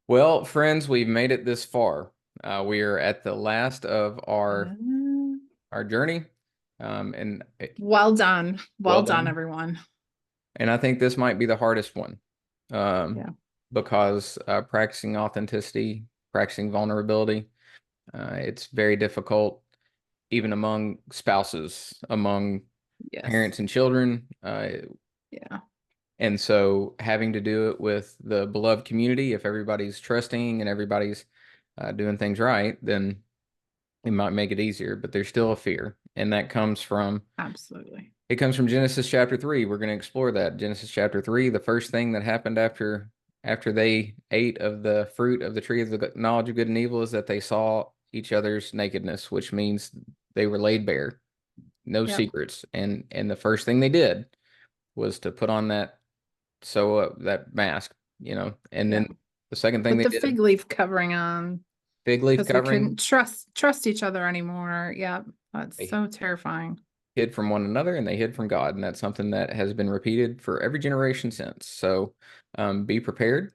Well, friends, we've made it this far. We are at the last of our Uh, our journey, and well done. well Well done, done. everyone. And I think this might be the hardest one, um, Yeah. because practicing authenticity, practicing vulnerability, it's very difficult, even among spouses, among Yes. parents and children. Yeah. And so having to do it with the beloved community, if everybody's trusting and everybody's doing things right, then it might make it easier, but there's still a fear. And that comes from Absolutely. it comes from Genesis chapter 3. We're going to explore that. Genesis chapter 3, the first thing that happened after they ate of the fruit of the tree of the knowledge of good and evil is that they saw each other's nakedness, which means they were laid bare, no Yep. secrets. And the first thing they did was to put on that mask, and Yeah. then the second thing Put they the did, fig leaf covering on fig leaf because we covering. couldn't trust each other anymore. Yep. That's They so terrifying. hid from one another and they hid from God. And that's something that has been repeated for every generation since. So be prepared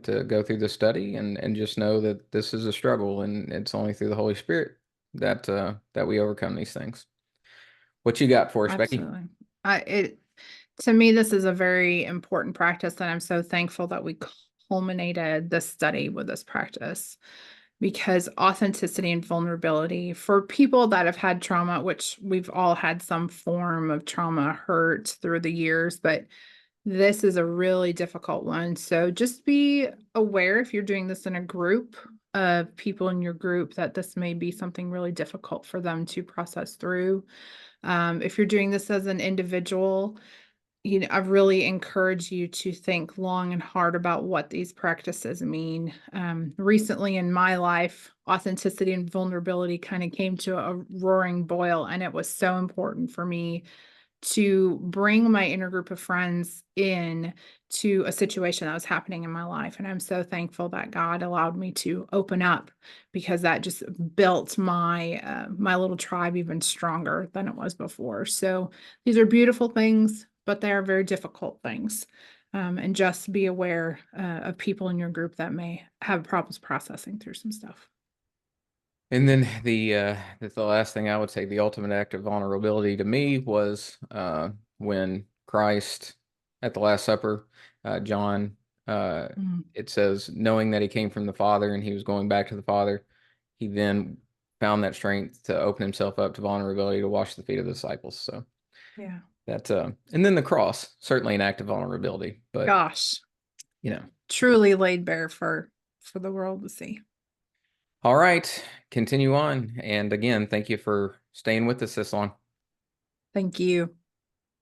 to go through the study and just know that this is a struggle and it's only through the Holy Spirit that we overcome these things. What you got for us, Becky? Absolutely. It to me, this is a very important practice, and I'm so thankful that we culminated this study with this practice because authenticity and vulnerability for people that have had trauma, which we've all had some form of trauma, hurt through the years, but this is a really difficult one. So just be aware if you're doing this in a group of people in your group that this may be something really difficult for them to process through. If you're doing this as an individual, I really encourage you to think long and hard about what these practices mean. Recently in my life, authenticity and vulnerability kind of came to a roaring boil, and it was so important for me to bring my inner group of friends in to a situation that was happening in my life. And I'm so thankful that God allowed me to open up because that just built my little tribe even stronger than it was before. So these are beautiful things, but they are very difficult things. And just be aware of people in your group that may have problems processing through some stuff. And then the last thing I would say, the ultimate act of vulnerability to me was when Christ at the Last Supper, John, uh, Mm, it says, knowing that he came from the Father and he was going back to the Father, he then found that strength to open himself up to vulnerability to wash the feet of the disciples. So yeah. and then the cross, certainly an act of vulnerability, but Gosh, you know, truly laid bare for the world to see. all right, continue on. And again, thank you for staying with us this long. Thank you.